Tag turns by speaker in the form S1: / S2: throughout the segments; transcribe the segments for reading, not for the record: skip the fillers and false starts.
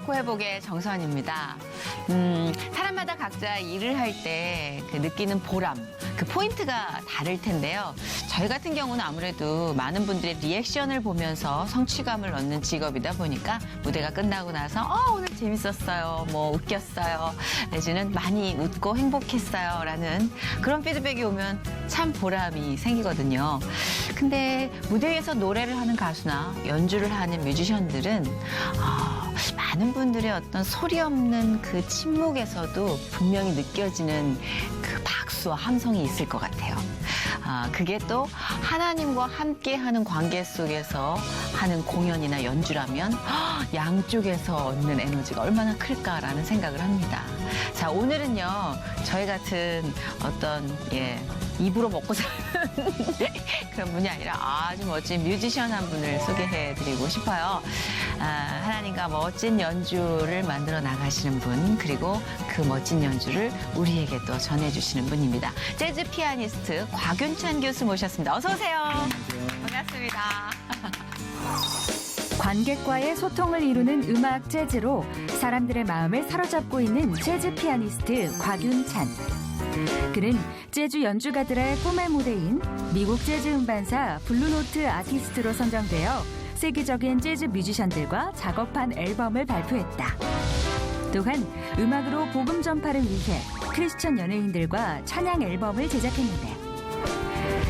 S1: 좋고 회복의 정선입니다. 사람마다 각자 일을 할 때 그 느끼는 보람, 그 포인트가 다를 텐데요. 저희 같은 경우는 아무래도 많은 분들의 리액션을 보면서 성취감을 얻는 직업이다 보니까 무대가 끝나고 나서 오늘 재밌었어요, 뭐 웃겼어요, 내지는 많이 웃고 행복했어요 라는 그런 피드백이 오면 참 보람이 생기거든요. 근데 무대 위에서 노래를 하는 가수나 연주를 하는 뮤지션들은 많은 분들의 어떤 소리 없는 그 침묵에서도 분명히 느껴지는 그 박수와 함성이 있을 것 같아요. 그게 또 하나님과 함께하는 관계 속에서 하는 공연이나 연주라면 양쪽에서 얻는 에너지가 얼마나 클까라는 생각을 합니다. 자, 오늘은요, 저희 같은 어떤 입으로 먹고 사는 그런 분이 아니라 아주 멋진 뮤지션 한 분을 소개해드리고 싶어요. 하나님과 멋진 연주를 만들어 나가시는 분, 그리고 그 멋진 연주를 우리에게 또 전해주시는 분입니다. 재즈 피아니스트 곽윤찬 교수 모셨습니다. 어서 오세요. 반갑습니다.
S2: 관객과의 소통을 이루는 음악 재즈로 사람들의 마음을 사로잡고 있는 재즈 피아니스트 곽윤찬. 그는 재즈 연주가들의 꿈의 무대인 미국 재즈 음반사 블루노트 아티스트로 선정되어 세계적인 재즈 뮤지션들과 작업한 앨범을 발표했다. 또한 음악으로 복음 전파를 위해 크리스천 연예인들과 찬양 앨범을 제작했는데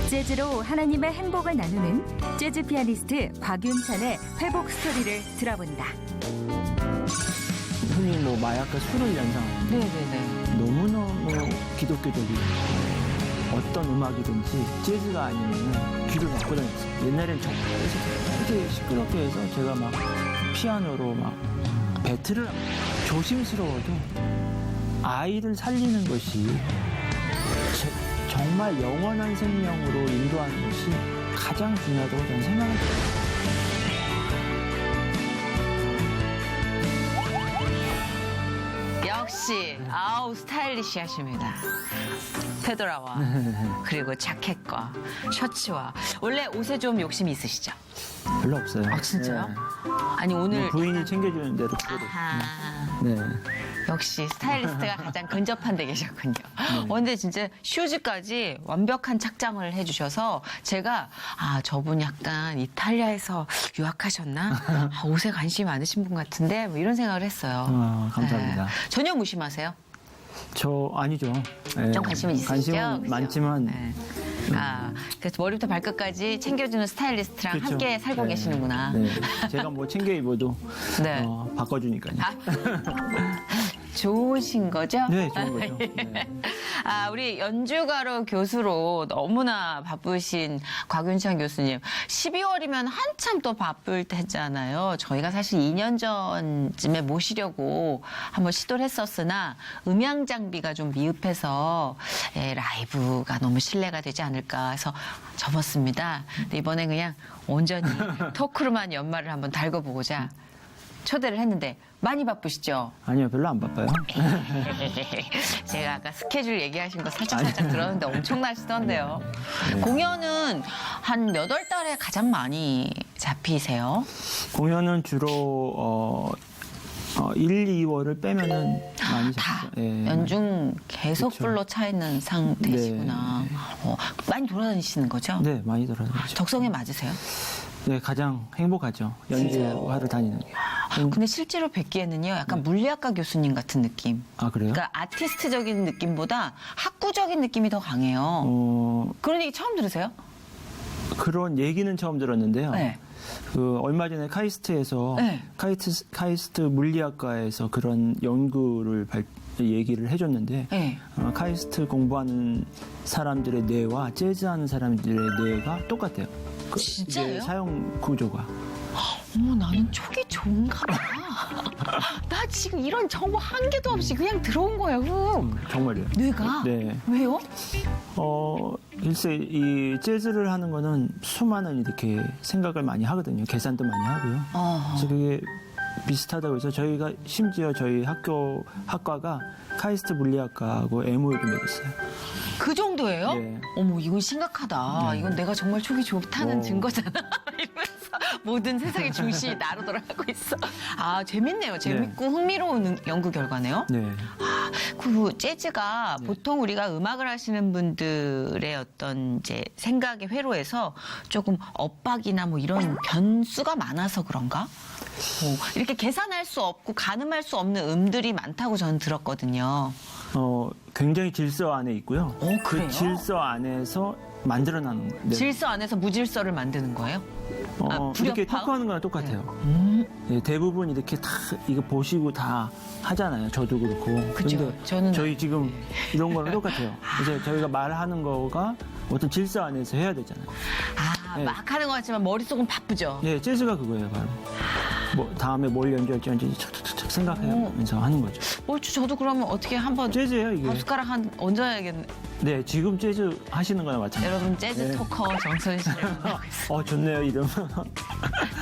S2: 재즈로 하나님의 행복을 나누는 재즈 피아니스트 곽윤찬의 회복 스토리를 들어본다.
S3: 흔히 마약과 술을 연상하는
S1: 네네네.
S3: 너무너무 기독교적인 어떤 음악이든지 재즈가 아니면 귀를 막고 다녔어요. 옛날엔 되게 시끄럽게 해서 제가 막 피아노로 막 배틀을 조심스러워도 아이를 살리는 것이 정말 영원한 생명으로 인도하는 것이 가장 중요하다고 저는 생각합니다.
S1: 역시 스타일리시하십니다. 페도라와 그리고 자켓과 셔츠와. 원래 옷에 좀 욕심이 있으시죠?
S3: 별로 없어요.
S1: 아, 진짜요?
S3: 네.
S1: 아니 오늘
S3: 부인이 챙겨주는 대로
S1: 아하.
S3: 네.
S1: 역시 스타일리스트가 가장 근접한 데 계셨군요. 근데 진짜 슈즈까지 완벽한 착장을 해주셔서 제가 저분 약간 이탈리아에서 유학하셨나? 옷에 관심이 많으신 분 같은데 뭐 이런 생각을 했어요.
S3: 감사합니다.
S1: 네. 전혀 무심하세요?
S3: 저 아니죠. 네.
S1: 좀 관심은 있으시죠?
S3: 관심은
S1: 그죠?
S3: 많지만
S1: 네. 그래서 머리부터 발끝까지 챙겨주는 스타일리스트랑
S3: 그렇죠.
S1: 함께 살고
S3: 네.
S1: 계시는구나.
S3: 네. 제가 뭐 챙겨 입어도
S1: 네.
S3: 바꿔주니까요.
S1: 좋으신 거죠?
S3: 네, 좋은 거죠. 네.
S1: 우리 연주가로 교수로 너무나 바쁘신 곽윤찬 교수님. 12월이면 한참 또 바쁠 때잖아요. 저희가 사실 2년 전쯤에 모시려고 한번 시도를 했었으나 음향 장비가 좀 미흡해서 라이브가 너무 신뢰가 되지 않을까 해서 접었습니다. 근데 이번에 그냥 온전히 토크로만 연말을 한번 달궈보고자 초대를 했는데 많이 바쁘시죠?
S3: 아니요, 별로 안 바빠요.
S1: 제가 아까 스케줄 얘기하신 거 살짝 들었는데 엄청나시던데요.
S3: 네.
S1: 공연은 한 몇 월 달에 가장 많이 잡히세요?
S3: 공연은 주로 1, 2월을 빼면은 많이
S1: 다
S3: 잡죠. 예.
S1: 연중 계속
S3: 그쵸.
S1: 불러 차 있는 상태시구나.
S3: 네.
S1: 많이 돌아다니시는 거죠?
S3: 네, 많이 돌아다니죠.
S1: 적성에 맞으세요?
S3: 네, 가장 행복하죠. 연주하러 다니는 게.
S1: 근데 실제로 뵙기에는요, 약간 물리학과 교수님 같은 느낌.
S3: 아, 그래요?
S1: 그러니까 아티스트적인 느낌보다 학구적인 느낌이 더 강해요. 그런 얘기 처음 들으세요?
S3: 그런 얘기는 처음 들었는데요.
S1: 네.
S3: 얼마 전에 카이스트에서
S1: 네.
S3: 카이스트 물리학과에서 그런 연구를 얘기를 해줬는데
S1: 네.
S3: 카이스트 공부하는 사람들의 뇌와 재즈하는 사람들의 뇌가 똑같아요.
S1: 진짜요?
S3: 이게 사용 구조가.
S1: 어머, 나는 촉이 좋은가 봐. 나 지금 이런 정보 한 개도 없이 그냥 들어온 거예요.
S3: 정말요.
S1: 뇌가?
S3: 네.
S1: 왜요?
S3: 글쎄, 이 재즈를 하는 거는 수많은 이렇게 생각을 많이 하거든요. 계산도 많이 하고요. 그래서 그게 비슷하다고 해서 저희가 심지어 저희 학과가 카이스트 물리학과하고 MOU도 맺었어요.
S1: 그 정도예요?
S3: 네.
S1: 어머, 이건 심각하다.
S3: 네.
S1: 이건 내가 정말 촉이 좋다는 증거잖아. 이러면서 모든 세상의 중심이 나로 돌아가고 있어. 아, 재밌네요. 재밌고 흥미로운 연구 결과네요.
S3: 네.
S1: 그 재즈가 보통 우리가 음악을 하시는 분들의 어떤 이제 생각의 회로에서 조금 엇박이나 뭐 이런 변수가 많아서 그런가? 이렇게 계산할 수 없고 가늠할 수 없는 음들이 많다고 저는 들었거든요.
S3: 굉장히 질서 안에 있고요.
S1: 그래요?
S3: 그 질서 안에서 만들어내는. 네.
S1: 질서 안에서 무질서를 만드는 거예요?
S3: 이렇게
S1: 불협화?
S3: 토크하는 거랑 똑같아요. 네, 대부분 이렇게 다 이거 보시고 다 하잖아요. 저도 그렇고.
S1: 그쵸.
S3: 근데
S1: 저는
S3: 저희 지금 이런 거랑 똑같아요. 이제 저희가 말하는 거가 어떤 질서 안에서 해야 되잖아요. 네.
S1: 막 하는 것 같지만 머릿속은 바쁘죠.
S3: 네, 재즈가 그거예요, 바로. 뭐 다음에 뭘 연주할지 착착착 생각하면서 하는 거죠.
S1: 저도 그러면 어떻게 한번
S3: 재즈예요, 이게.
S1: 한 숟가락 얹어야겠네.
S3: 네, 지금 재즈 하시는 거랑 마찬가지.
S1: 여러분 재즈
S3: 네.
S1: 토커 정선 씨를 만나고 있어요.
S3: 좋네요, 이름.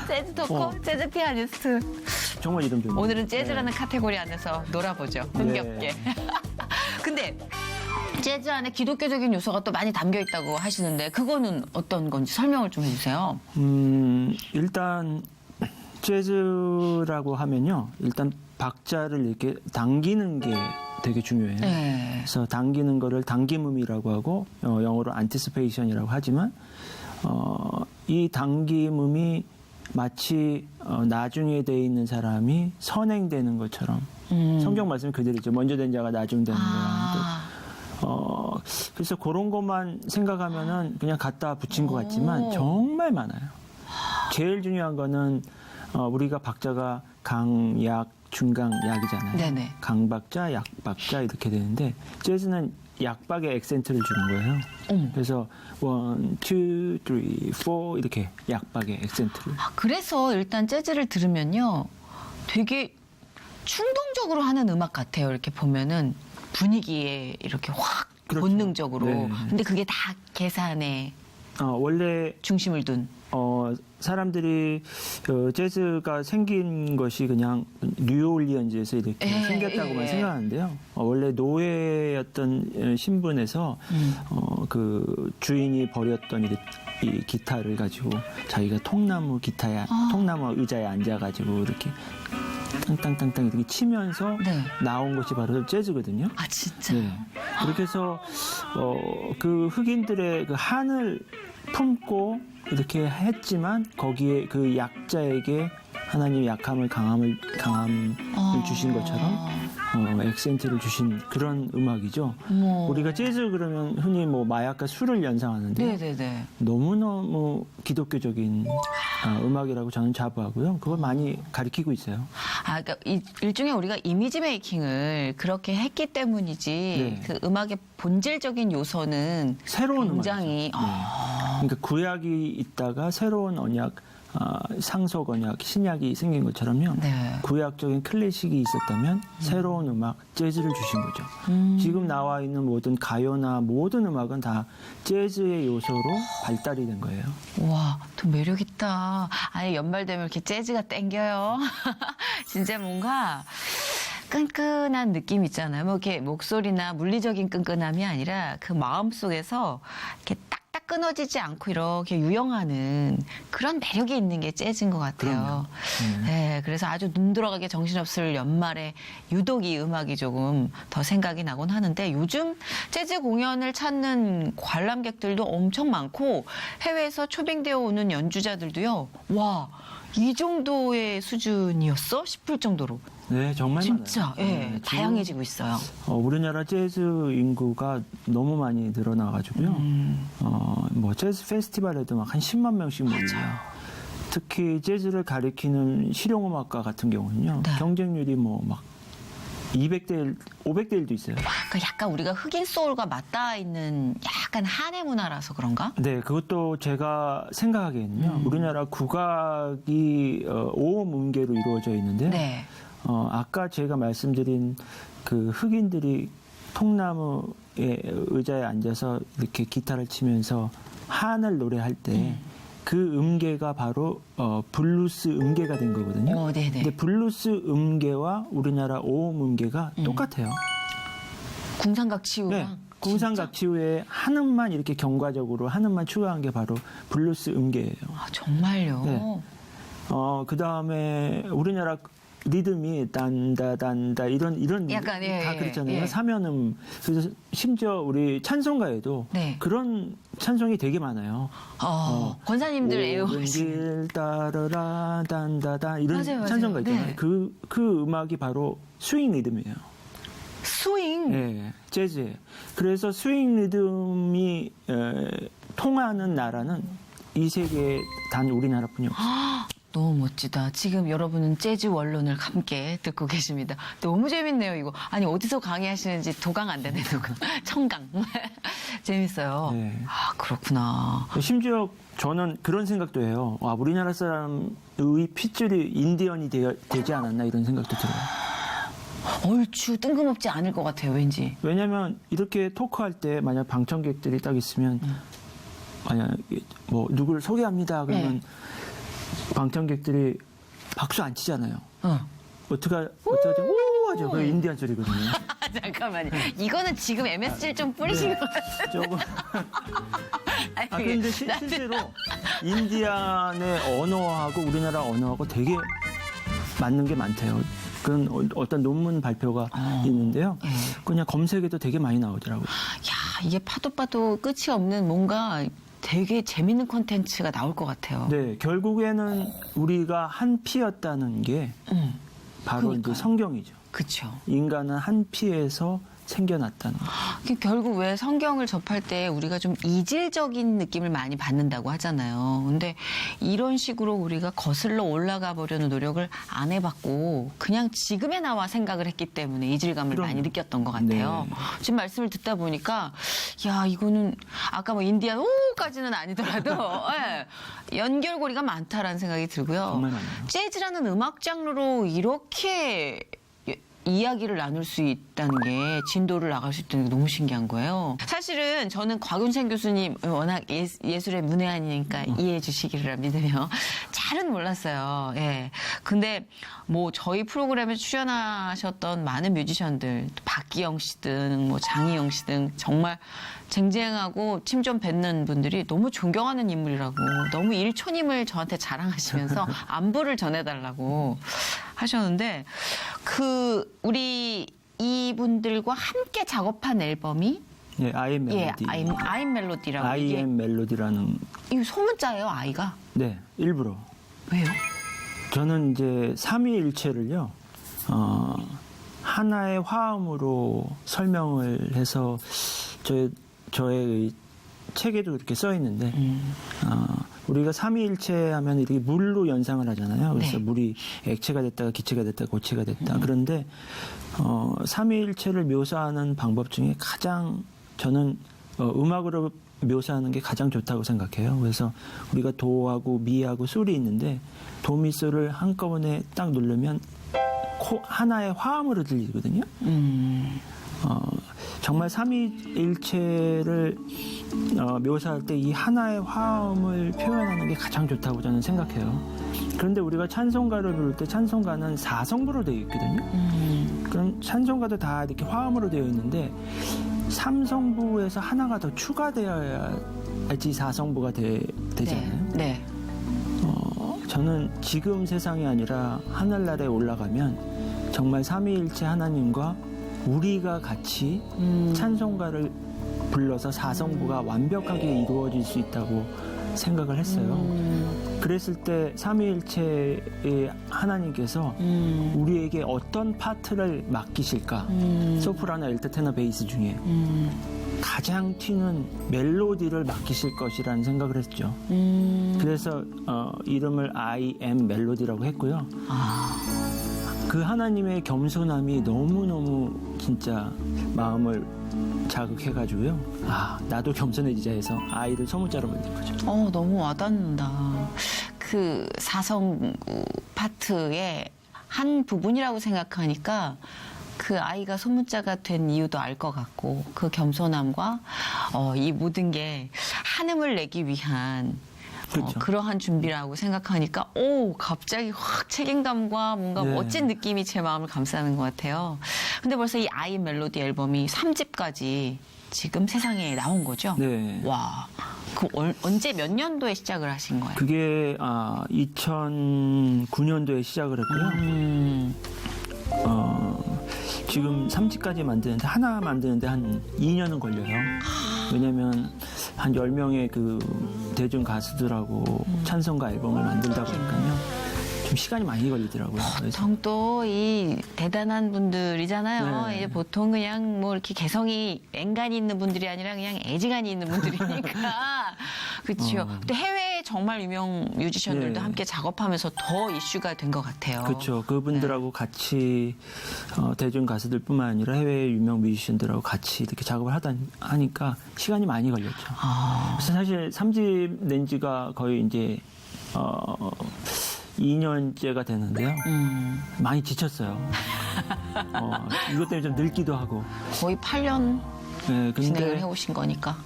S1: 재즈 토커, 재즈 피아니스트.
S3: 정말 이름 좋네요.
S1: 오늘은 재즈라는 카테고리 안에서 놀아보죠. 흥겹게. 근데 재즈 안에 기독교적인 요소가 또 많이 담겨 있다고 하시는데 그거는 어떤 건지 설명을 좀 해주세요.
S3: 일단 재즈라고 하면요. 일단 박자를 이렇게 당기는 게 되게 중요해요.
S1: 네.
S3: 그래서 당기는 거를 당김음이라고 하고 영어로 anticipation이라고 하지만 이 당김음이 마치 나중에 돼 있는 사람이 선행되는 것처럼 성경 말씀 그대로죠. 먼저 된 자가 나중 되는 거랑 또 그래서 그런 것만 생각하면은 그냥 갖다 붙인 것 같지만 정말 많아요. 제일 중요한 거는 우리가 박자가 강, 약, 중강, 약이잖아요.
S1: 네네.
S3: 강박자, 약박자 이렇게 되는데 재즈는 약박에 액센트를 주는 거예요. 그래서 1, 2, 3, 4 이렇게 약박에 액센트를.
S1: 그래서 일단 재즈를 들으면요. 되게 충동적으로 하는 음악 같아요. 이렇게 보면은 분위기에 이렇게 확
S3: 그렇죠.
S1: 본능적으로.
S3: 네.
S1: 근데 그게 다 계산에
S3: 원래
S1: 중심을 둔.
S3: 사람들이 재즈가 생긴 것이 그냥 뉴올리언즈에서 이렇게 생겼다고만 생각하는데요. 원래 노예였던 신분에서 그 주인이 버렸던 이 기타를 가지고 자기가 통나무 의자에 앉아가지고 이렇게 땅땅땅땅 이렇게 치면서 나온 것이 바로 재즈거든요.
S1: 아 진짜.
S3: 네. 그렇게 해서 그 흑인들의 그 한을 품고 이렇게 했지만 거기에 그 약자에게 하나님의 약함을 강함을 주신 것처럼 액센트를 주신 그런 음악이죠. 우리가 재즈 그러면 흔히 뭐 마약과 술을 연상하는데
S1: 네네네.
S3: 너무너무 기독교적인 음악이라고 저는 자부하고요. 그걸 많이 가리키고 있어요.
S1: 그러니까 일종의 우리가 이미지 메이킹을 그렇게 했기 때문이지
S3: 네.
S1: 그 음악의 본질적인 요소는
S3: 새로운
S1: 굉장히
S3: 그러니까 구약이 있다가 새로운 언약, 상속 언약, 신약이 생긴 것처럼요.
S1: 네.
S3: 구약적인 클래식이 있었다면 새로운 음악, 재즈를 주신 거죠. 지금 나와 있는 모든 가요나 모든 음악은 다 재즈의 요소로 발달이 된 거예요.
S1: 와, 더 매력 있다. 아니 연말 되면 이렇게 재즈가 땡겨요. 진짜 뭔가 끈끈한 느낌 있잖아요. 뭐 이렇게 목소리나 물리적인 끈끈함이 아니라 그 마음 속에서 이렇게 딱딱 끊어지지 않고 이렇게 유영하는 그런 매력이 있는 게 재즈인 것 같아요. 네, 그래서 아주 눈 들어가게 정신없을 연말에 유독 이 음악이 조금 더 생각이 나곤 하는데 요즘 재즈 공연을 찾는 관람객들도 엄청 많고 해외에서 초빙되어 오는 연주자들도요. 와, 이 정도의 수준이었어? 싶을 정도로.
S3: 네, 정말
S1: 진짜
S3: 많아요.
S1: 예, 다양해지고 있어요.
S3: 우리나라 재즈 인구가 너무 많이 늘어나가지고요. 뭐 재즈 페스티벌에도 막 한 10만 명씩 모여요. 특히 재즈를 가리키는 실용음악가 같은 경우는요.
S1: 네.
S3: 경쟁률이 뭐 막 200대 1, 500대 1도 있어요.
S1: 그러니까 약간 우리가 흑인 소울과 맞닿아 있는 약간 한의 문화라서 그런가?
S3: 네, 그것도 제가 생각하기에는요. 우리나라 국악이 5음 음계로 이루어져 있는데
S1: 네.
S3: 아까 제가 말씀드린 그 흑인들이 통나무의 의자에 앉아서 이렇게 기타를 치면서 한을 노래할 때 그 음계가 바로 블루스 음계가 된 거거든요.
S1: 네네.
S3: 근데 블루스 음계와 우리나라 오음 음계가 똑같아요.
S1: 궁상각 치유랑.
S3: 네. 궁상각 치유에 한 음만 이렇게 경과적으로 한 음만 추가한 게 바로 블루스 음계예요.
S1: 아, 정말요?
S3: 네. 그 다음에 우리나라 리듬이 단다단다 이런
S1: 약간,
S3: 다 그랬잖아요.
S1: 예.
S3: 사면음. 그래서 심지어 우리 찬송가에도
S1: 네.
S3: 그런 찬송이 되게 많아요.
S1: 권사님들 애용하시는.
S3: 길 따르라 단다다 이런
S1: 맞아요.
S3: 찬송가 있잖아요.
S1: 네.
S3: 그 음악이 바로 스윙 리듬이에요.
S1: 스윙.
S3: 예, 재즈. 그래서 스윙 리듬이 통하는 나라는 이 세계에 단 우리나라뿐이 없어요.
S1: 너무 멋지다. 지금 여러분은 재즈 원론을 함께 듣고 계십니다. 너무 재밌네요, 이거. 아니, 어디서 강의하시는지 도강 안 되네, 도강. 청강. 재밌어요.
S3: 네.
S1: 아, 그렇구나.
S3: 심지어 저는 그런 생각도 해요. 우리나라 사람의 핏줄이 인디언이 되지 않았나 이런 생각도 들어요.
S1: 얼추 뜬금없지 않을 것 같아요, 왠지.
S3: 왜냐하면 이렇게 토크할 때 만약 방청객들이 딱 있으면 만약 뭐 누구를 소개합니다 그러면 방청객들이 박수 안 치잖아요. 어떡하죠? 오 하죠. 그 인디안 소리거든요.
S1: 잠깐만요. 이거는 지금 MSG를 좀 뿌리신 것 같아요.
S3: 조금.
S1: 아니,
S3: 그런데 실제로 인디안의 언어하고 우리나라 언어하고 되게 맞는 게 많대요. 그런 어떤 논문 발표가 있는데요. 그냥 검색에도 되게 많이 나오더라고요.
S1: 야, 이게 파도 끝이 없는 뭔가 되게 재밌는 콘텐츠가 나올 것 같아요.
S3: 네, 결국에는 우리가 한 피였다는 게 바로
S1: 그러니까요.
S3: 이제 성경이죠.
S1: 그렇죠.
S3: 인간은 한 피에서 생겨났다는 거.
S1: 결국 왜 성경을 접할 때 우리가 좀 이질적인 느낌을 많이 받는다고 하잖아요. 근데 이런 식으로 우리가 거슬러 올라가 보려는 노력을 안 해봤고 그냥 지금에 나와 생각을 했기 때문에 이질감을 많이 느꼈던 것 같아요.
S3: 네.
S1: 지금 말씀을 듣다 보니까 야 이거는 아까 뭐 인디안 오까지는 아니더라도 예, 연결고리가 많다라는 생각이 들고요.
S3: 정말 많아요.
S1: 재즈라는 음악 장르로 이렇게 이야기를 나눌 수 있다는 게 진도를 나갈 수 있다는 게 너무 신기한 거예요. 사실은 저는 곽윤찬 교수님 워낙 예술의 문외한이니까 이해해 주시기를 믿으며 잘은 몰랐어요. 예. 근데 뭐 저희 프로그램에 출연하셨던 많은 뮤지션들 박기영 씨든 뭐 장희영 씨든 정말 쟁쟁하고 침 좀 뱉는 분들이 너무 존경하는 인물이라고 너무 일촌임을 저한테 자랑하시면서 안부를 전해달라고 하셨는데 우리 이분들과 함께 작업한 앨범이
S3: 예, 아이엠 멜로디.
S1: 아임 멜로디라고
S3: 아이엠 멜로디라는.
S1: 이게 소문자예요, 아이가?
S3: 네, 일부러.
S1: 왜요?
S3: 저는 이제 삼위일체를요, 하나의 화음으로 설명을 해서 저의 책에도 그렇게 써 있는데, 우리가 삼위일체 하면 이렇게 물로 연상을 하잖아요. 그래서
S1: 네.
S3: 물이 액체가 됐다가 기체가 됐다가 고체가 됐다. 그런데, 삼위일체를 묘사하는 방법 중에 가장 저는 음악으로 묘사하는 게 가장 좋다고 생각해요. 그래서 우리가 도하고 미하고 솔이 있는데 도미솔을 한꺼번에 딱 누르면 하나의 화음으로 들리거든요. 정말 삼위일체를 묘사할 때 이 하나의 화음을 표현하는 게 가장 좋다고 저는 생각해요. 그런데 우리가 찬송가를 부를 때 찬송가는 4성부로 되어 있거든요. 그럼 찬송가도 다 이렇게 화음으로 되어 있는데 3성부에서 하나가 더 추가되어야지 4성부가 되잖아요.
S1: 네.
S3: 저는 지금 세상이 아니라 하늘나라에 올라가면 정말 삼위일체 하나님과 우리가 같이 찬송가를 불러서 4성부가 완벽하게 이루어질 수 있다고 생각을 했어요. 그랬을 때 삼위일체의 하나님께서 우리에게 어떤 파트를 맡기실까? 소프라노, 엘트, 테너, 베이스 중에 가장 튀는 멜로디를 맡기실 것이라는 생각을 했죠. 그래서 이름을 I am 멜로디라고 했고요. 그 하나님의 겸손함이 너무너무 진짜 마음을 자극해가지고요. 나도 겸손해지자 해서 아이를 소문자로 만든 거죠.
S1: 너무 와닿는다. 그 4성부 파트의 한 부분이라고 생각하니까 그 아이가 소문자가 된 이유도 알 것 같고 그 겸손함과 이 모든 게 한음을 내기 위한
S3: 그렇죠.
S1: 그러한 준비라고 생각하니까 갑자기 확 책임감과 뭔가
S3: 네.
S1: 멋진 느낌이 제 마음을 감싸는 것 같아요. 근데 벌써 이 아이 멜로디 앨범이 3집까지 지금 세상에 나온 거죠?
S3: 네.
S1: 와, 그 언제 몇 년도에 시작을 하신 거예요?
S3: 그게 2009년도에 시작을 했고요. 지금 3집까지 만드는데 하나 만드는데 한 2년은 걸려요. 왜냐면 한 10명의 그 대중 가수들하고 찬송가 앨범을 만들다 보니까요. 좀 시간이 많이 걸리더라고요. 그래서
S1: 보통 또 이 대단한 분들이잖아요.
S3: 네.
S1: 이제 보통 그냥 뭐 이렇게 개성이 앵간이 있는 분들이 아니라 그냥 애지간히 있는 분들이니까. 그렇죠. 근데 해외에 정말 유명 뮤지션들도
S3: 네.
S1: 함께 작업하면서 더 이슈가 된 것 같아요.
S3: 그렇죠. 그분들하고 같이 대중 가수들뿐만 아니라 해외 유명 뮤지션들하고 같이 이렇게 작업을 하니까 시간이 많이 걸렸죠. 그래서 사실 3집 낸 지가 거의 이제 2년째가 되는데요. 많이 지쳤어요. 이것 때문에 좀 늙기도 하고.
S1: 거의 8년
S3: 네,
S1: 진행을
S3: 근데
S1: 해오신 거니까.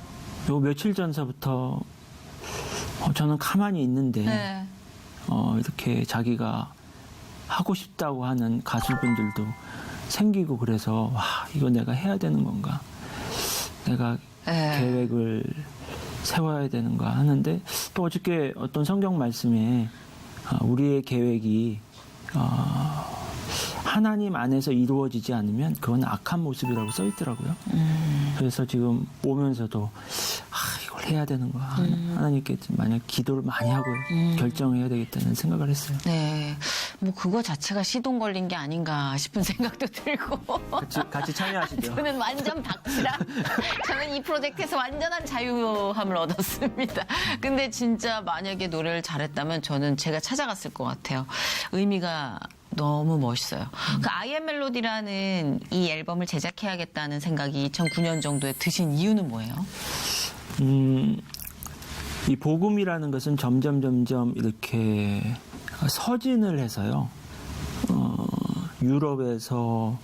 S3: 요 며칠 전서부터 저는 가만히 있는데
S1: 네.
S3: 이렇게 자기가 하고 싶다고 하는 가수분들도 생기고 그래서 와 이거 내가 해야 되는 건가 내가
S1: 네.
S3: 계획을 세워야 되는가 하는데 또 어저께 어떤 성경 말씀에 우리의 계획이 하나님 안에서 이루어지지 않으면 그건 악한 모습이라고 써 있더라고요. 그래서 지금 오면서도 이걸 해야 되는 거야. 하나님께 만약 기도를 많이 하고 결정해야 되겠다는 생각을 했어요.
S1: 네. 뭐 그거 자체가 시동 걸린 게 아닌가 싶은 생각도 들고.
S3: 같이 참여하시죠.
S1: 저는 완전 박치라. 저는 이 프로젝트에서 완전한 자유함을 얻었습니다. 근데 진짜 만약에 노래를 잘했다면 저는 제가 찾아갔을 것 같아요. 의미가 너무 멋있어요. 그 아이엠 멜로디라는 이 앨범을 제작해야겠다는 생각이 2009년 정도에 드신 이유는 뭐예요?
S3: 이 복음이라는 것은 점점 이렇게 서진을 해서요. 유럽에서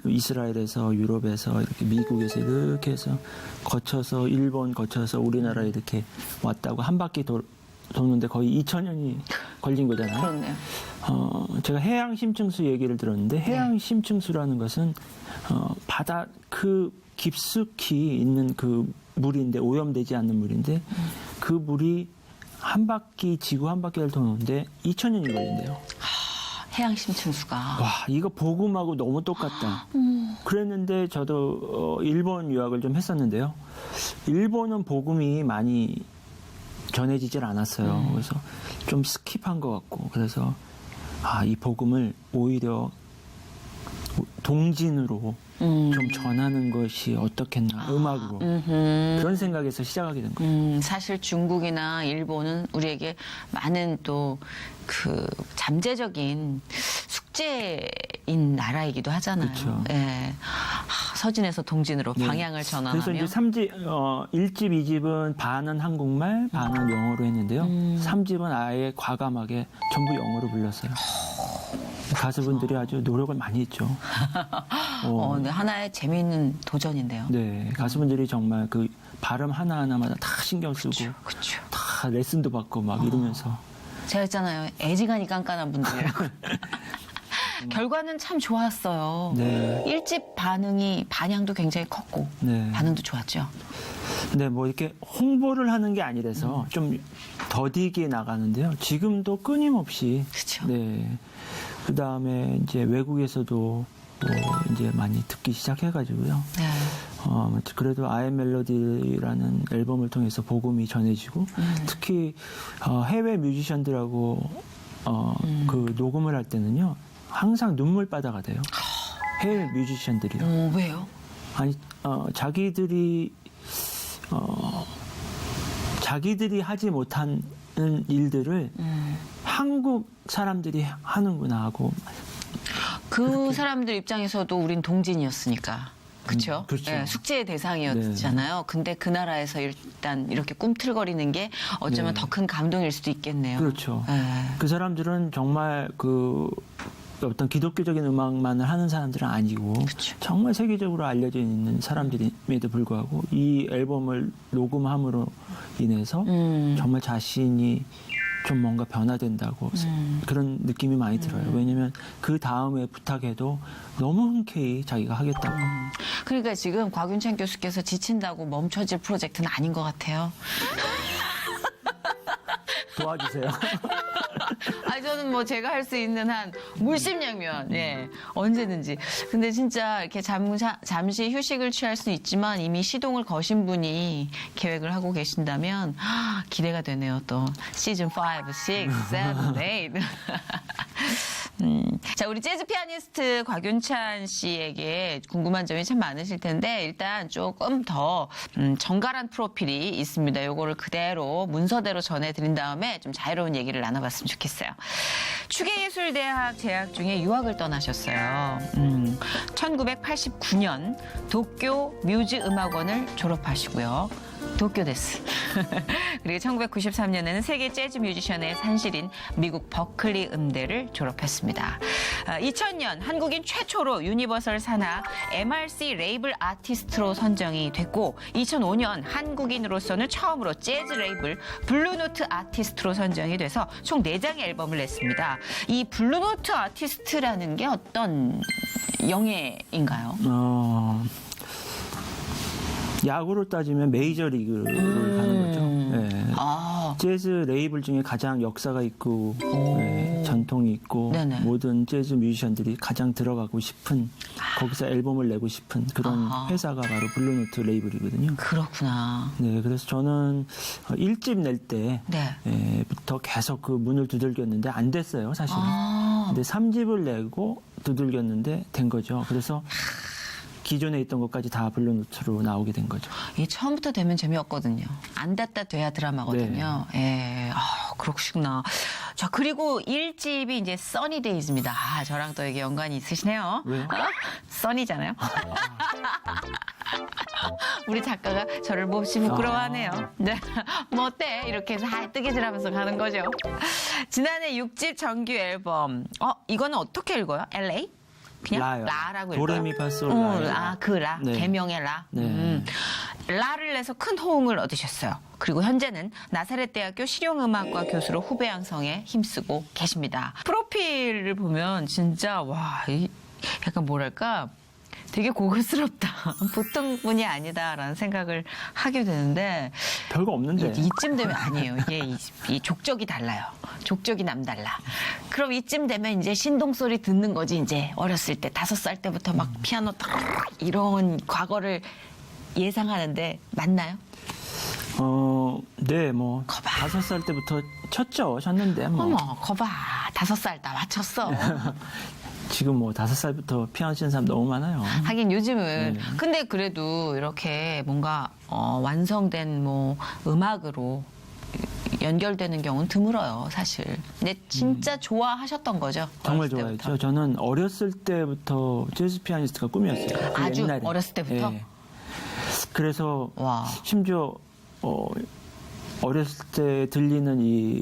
S3: 이스라엘에서 유럽에서 이렇게 미국에서 이렇게 해서 거쳐서 일본 거쳐서 우리나라에 이렇게 왔다고 한 바퀴 도는데 거의 2000년이 걸린 거잖아요.
S1: 그렇네요.
S3: 제가 해양 심층수 얘기를 들었는데 해양 심층수라는 것은 바다 그 깊숙이 있는 그 물인데 오염되지 않는 물인데 그 물이 한 바퀴 지구 한 바퀴를 도는데 2000년이 걸린대요.
S1: 해양 심층수가.
S3: 와 이거 복음하고 너무 똑같다. 그랬는데 저도 일본 유학을 좀 했었는데요. 일본은 복음이 많이 전해지질 않았어요. 그래서 좀 스킵한 것 같고 그래서 이 복음을 오히려 동진으로 좀 전하는 것이 어떻겠나 음악으로 그런 생각에서 시작하게 된 거예요.
S1: 사실 중국이나 일본은 우리에게 많은 또 그 잠재적인 숙제인 나라이기도 하잖아요.
S3: 그렇죠.
S1: 예. 서진에서 동진으로
S3: 네.
S1: 방향을 전환하며.
S3: 그래서 이제 3집, 1집, 2집은 반은 한국말, 반은 영어로 했는데요. 3집은 아예 과감하게 전부 영어로 불렀어요. 가수분들이 아주 노력을 많이 했죠.
S1: 근데 하나의 재미있는 도전인데요.
S3: 네, 가수분들이 정말 그 발음 하나하나마다 다 신경 쓰고
S1: 그렇죠.
S3: 다 레슨도 받고 막 이러면서
S1: 제가 했잖아요. 애지간히 깐깐한 분들이라고. 결과는 참 좋았어요.
S3: 네.
S1: 1집 반향도 굉장히 컸고
S3: 네.
S1: 반응도 좋았죠.
S3: 네, 뭐 이렇게 홍보를 하는 게 아니라서 좀 더디게 나가는데요. 지금도 끊임없이
S1: 그렇죠.
S3: 네. 그 다음에 이제 외국에서도 이제 많이 듣기 시작해가지고요.
S1: 네.
S3: 그래도 아이엠 멜로디라는 앨범을 통해서 복음이 전해지고 특히 해외 뮤지션들하고 그 녹음을 할 때는요 항상 눈물바다가 돼요. 해외 뮤지션들이요.
S1: 왜요?
S3: 아니 자기들이 하지 못하는 일들을 한국 사람들이 하는구나 하고
S1: 그 사람들 입장에서도 우린 동진이었으니까. 그렇죠?
S3: 그렇죠.
S1: 네, 숙제의 대상이었잖아요. 근데 그 나라에서 일단 이렇게 꿈틀거리는 게 어쩌면
S3: 네.
S1: 더 큰 감동일 수도 있겠네요.
S3: 그렇죠.
S1: 네.
S3: 그 사람들은 정말 그 어떤 기독교적인 음악만을 하는 사람들은 아니고
S1: 그쵸.
S3: 정말 세계적으로 알려져 있는 사람들임에도 불구하고 이 앨범을 녹음함으로 인해서 정말 자신이 좀 뭔가 변화된다고 그런 느낌이 많이 들어요. 왜냐하면 그 다음에 부탁해도 너무 흔쾌히 자기가 하겠다고.
S1: 그러니까 지금 곽윤찬 교수께서 지친다고 멈춰질 프로젝트는 아닌 것 같아요.
S3: 도와주세요.
S1: 아, 저는 뭐 제가 할 수 있는 한 물심양면, 예, 언제든지. 근데 진짜 이렇게 잠시 휴식을 취할 수는 있지만 이미 시동을 거신 분이 계획을 하고 계신다면 기대가 되네요. 또 시즌 5, 6, 7, 8. 자, 우리 재즈 피아니스트 곽윤찬 씨에게 궁금한 점이 참 많으실 텐데 일단 조금 더 정갈한 프로필이 있습니다. 요거를 그대로 문서대로 전해드린 다음에 좀 자유로운 얘기를 나눠봤으면 좋겠어요. 추계예술대학 재학 중에 유학을 떠나셨어요. 1989년 도쿄 뮤즈음악원을 졸업하시고요. 도쿄데스. 그리고 1993년에는 세계 재즈 뮤지션의 산실인 미국 버클리 음대를 졸업했습니다. 2000년 한국인 최초로 유니버설 산하 MRC 레이블 아티스트로 선정이 됐고 2005년 한국인으로서는 처음으로 재즈 레이블 블루노트 아티스트로 선정이 돼서 총 4장의 앨범을 냈습니다. 이 블루노트 아티스트라는 게 어떤 영예인가요?
S3: 야구로 따지면 메이저리그를 가는 거죠. 네. 재즈 레이블 중에 가장 역사가 있고 전통이 있고
S1: 네네.
S3: 모든 재즈 뮤지션들이 가장 들어가고 싶은 거기서 앨범을 내고 싶은 그런 회사가 바로 블루노트 레이블이거든요.
S1: 그렇구나.
S3: 네, 그래서 저는 1집 낼 때부터 계속 그 문을 두들겼는데 안 됐어요, 사실은. 근데 3집을 내고 두들겼는데 된 거죠. 그래서 기존에 있던 것까지 다 블루노트로 나오게 된 거죠.
S1: 이게 처음부터 되면 재미없거든요. 안 됐다 돼야 드라마거든요. 예. 그렇구나. 자, 그리고 1집이 이제 써니데이즈입니다. 저랑 또 이게 연관이 있으시네요.
S3: 왜요?
S1: 써니잖아요. 우리 작가가 저를 몹시 부끄러워하네요. 네. 뭐 어때? 이렇게 해서 뜨개질하면서 가는 거죠. 지난해 6집 정규 앨범. 이거는 어떻게 읽어요? LA? 그냥
S3: 라요.
S1: 라라고 읽어요.
S3: 도레미파솔 라.
S1: 그 라.
S3: 네.
S1: 개명의 라.
S3: 네.
S1: 라를 내서 큰 호응을 얻으셨어요. 그리고 현재는 나사렛대학교 실용음악과 교수로 후배 양성에 힘쓰고 계십니다. 프로필을 보면 진짜 약간 뭐랄까 되게 고급스럽다. 보통 분이 아니다라는 생각을 하게 되는데
S3: 별거 없는데.
S1: 이쯤 되면 아니에요. 이게 이 족적이 달라요. 족적이 남달라. 그럼 이쯤 되면 이제 신동 소리 듣는 거지. 이제 어렸을 때 5살 때부터 막 피아노 이런 과거를 예상하는데 맞나요?
S3: 네, 뭐
S1: 거봐.
S3: 5살 때부터 쳤는데 뭐.
S1: 어머, 거봐. 5살 다 맞췄어.
S3: 지금 뭐 5살부터 피아노 치는 사람 너무 많아요.
S1: 하긴 요즘은.
S3: 네.
S1: 근데 그래도 이렇게 뭔가 완성된 뭐 음악으로 연결되는 경우는 드물어요, 사실. 근데 진짜 좋아하셨던 거죠?
S3: 정말
S1: 어렸을 때부터.
S3: 좋아했죠. 저는 어렸을 때부터 재즈 피아니스트가 꿈이었어요. 그
S1: 아주
S3: 옛날에.
S1: 어렸을 때부터?
S3: 네. 그래서
S1: 와.
S3: 심지어 어렸을 때 들리는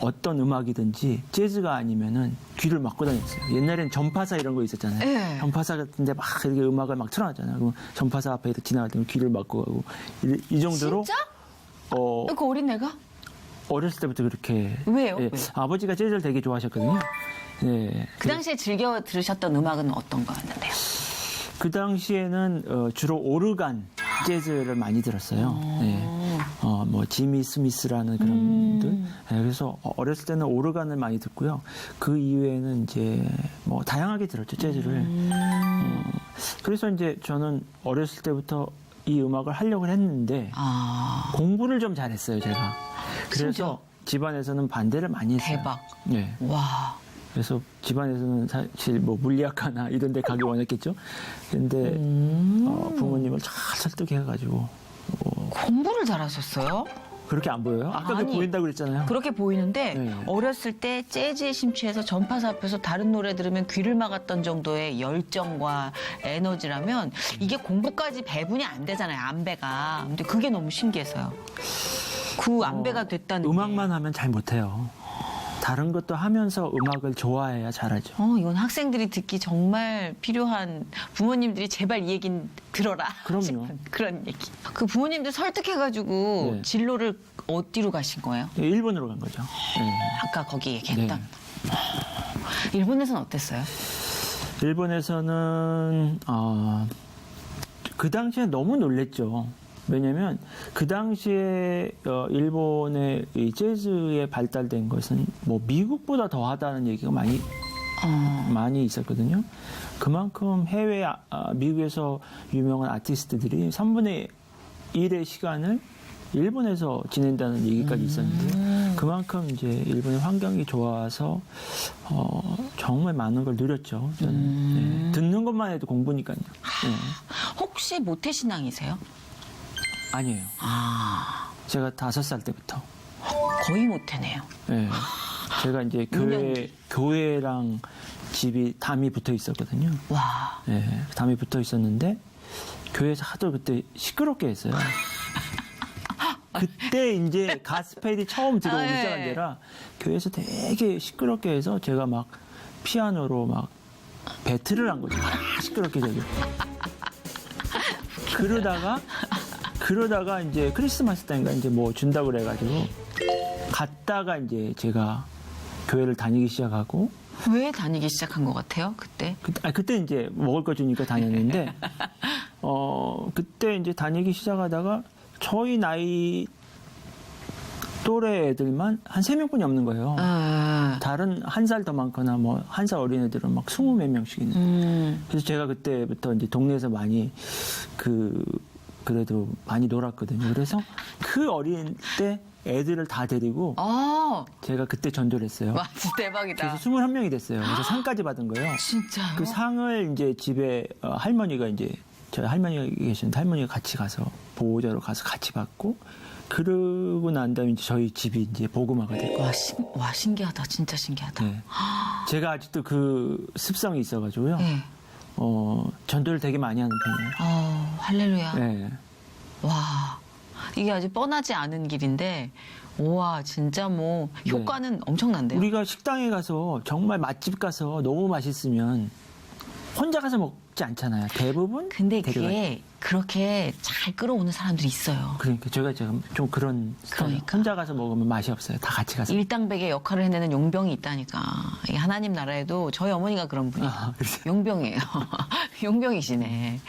S3: 어떤 음악이든지 재즈가 아니면은 귀를 막고 다녔어요. 옛날엔 전파사 이런 거 있었잖아요.
S1: 네.
S3: 전파사 같은데 막 이렇게 음악을 막 틀어놨잖아요. 그럼 전파사 앞에 지나갈 때는 귀를 막고 가고 이 정도로.
S1: 진짜? 그 어린애가?
S3: 어렸을 때부터 그렇게.
S1: 왜요?
S3: 예,
S1: 왜?
S3: 아버지가 재즈를 되게 좋아하셨거든요. 예.
S1: 그 당시에 즐겨 들으셨던 음악은 어떤 거였는데요?
S3: 그 당시에는 주로 오르간 재즈를 많이 들었어요. 네. 뭐 지미 스미스라는 그런 분들. 네, 그래서 어렸을 때는 오르간을 많이 듣고요. 그 이후에는 이제 뭐 다양하게 들었죠, 재즈를. 그래서 이제 저는 어렸을 때부터 이 음악을 하려고 했는데 공부를 좀 잘했어요, 제가. 그래서
S1: 진짜?
S3: 집안에서는 반대를 많이 했어요.
S1: 대박.
S3: 네.
S1: 와.
S3: 그래서 집안에서는 사실 뭐 물리학과나 이런 데 가기 원했겠죠. 근데 부모님을 잘 설득해가지고
S1: 공부를 잘하셨어요?
S3: 그렇게 안 보여요? 아까 그
S1: 아니,
S3: 보인다고 그랬잖아요.
S1: 그렇게 보이는데
S3: 네.
S1: 어렸을 때 재즈에 심취해서 전파사 앞에서 다른 노래 들으면 귀를 막았던 정도의 열정과 에너지라면 이게 공부까지 배분이 안 되잖아요, 안배가. 근데 그게 너무 신기해서요. 그 안배가 됐다는 게.
S3: 음악만 하면 잘 못해요. 다른 것도 하면서 음악을 좋아해야 잘하죠.
S1: 이건 학생들이 듣기 정말 필요한 부모님들이 제발 이 얘기는 들어라
S3: 그럼요.
S1: 싶은 그런 얘기. 그 부모님들 설득해가지고
S3: 네.
S1: 진로를 어디로 가신 거예요?
S3: 일본으로 간 거죠. 네.
S1: 아까 거기 얘기했던.
S3: 네.
S1: 일본에서는 어땠어요?
S3: 일본에서는 그 당시에 너무 놀랬죠. 왜냐면 그 당시에 일본의 이 재즈에 발달된 것은 뭐 미국보다 더하다는 얘기가 많이 있었거든요. 그만큼 해외 미국에서 유명한 아티스트들이 3분의 1의 시간을 일본에서 지낸다는 얘기까지 있었는데 그만큼 이제 일본의 환경이 좋아서 정말 많은 걸 누렸죠. 저는 네. 듣는 것만 해도 공부니까요. 네.
S1: 혹시 모태신앙이세요?
S3: 아니에요. 제가 5살 때부터.
S1: 거의 모태네요.
S3: 네. 제가 이제 교회랑 집이 담이 붙어 있었거든요.
S1: 와.
S3: 네. 담이 붙어 있었는데 교회에서 하도 그때 시끄럽게 했어요. 그때 이제 가스펠이 처음 들어오기
S1: 네.
S3: 시작한 데라 교회에서 되게 시끄럽게 해서 제가 막 피아노로 막 배틀을 한 거죠. 시끄럽게 되게. 그러다가 이제 크리스마스 때인가 이제 뭐 준다고 그래가지고 갔다가 이제 제가 교회를 다니기 시작하고.
S1: 왜 다니기 시작한 것 같아요? 그때?
S3: 그때 이제 먹을 거 주니까 다녔는데 그때 이제 다니기 시작하다가 저희 나이 또래 애들만 한 3명뿐이 없는 거예요. 다른 1살 더 많거나 뭐 1살 어린 애들은 막 20몇 명씩 있는. 그래서 제가 그때부터 이제 동네에서 많이 그래도 많이 놀았거든요. 그래서 그 어린 때 애들을 다 데리고 제가 그때 전도를 했어요.
S1: 와, 진짜 대박이다.
S3: 그래서 21명이 됐어요. 그래서 상까지 받은 거예요.
S1: 진짜요?
S3: 그 상을 이제 집에 할머니가 이제 저희 할머니가 계시는데 할머니가 같이 가서 보호자로 가서 같이 받고 그러고 난 다음에 이제 저희 집이 이제 복음화가 됐고.
S1: 와, 신기하다. 진짜 신기하다.
S3: 네. 제가 아직도 그 습성이 있어가지고요.
S1: 네.
S3: 전도를 되게 많이 하는 편이에요.
S1: 할렐루야.
S3: 네.
S1: 와, 이게 아주 뻔하지 않은 길인데, 와, 진짜 뭐, 효과는 엄청난데요.
S3: 우리가 식당에 가서 정말 맛집 가서 너무 맛있으면 혼자 가서 먹지 않잖아요. 대부분.
S1: 근데
S3: 데려가요.
S1: 그게 그렇게 잘 끌어오는 사람들이 있어요.
S3: 그러니까 제가 지금 좀 그런 스타일.
S1: 그러니까.
S3: 혼자 가서 먹으면 맛이 없어요. 다 같이 가서.
S1: 일당백의 역할을 해내는 용병이 있다니까. 이게 하나님 나라에도 저희 어머니가 그런 분이에요.
S3: 그래서
S1: 용병이에요. 용병이시네.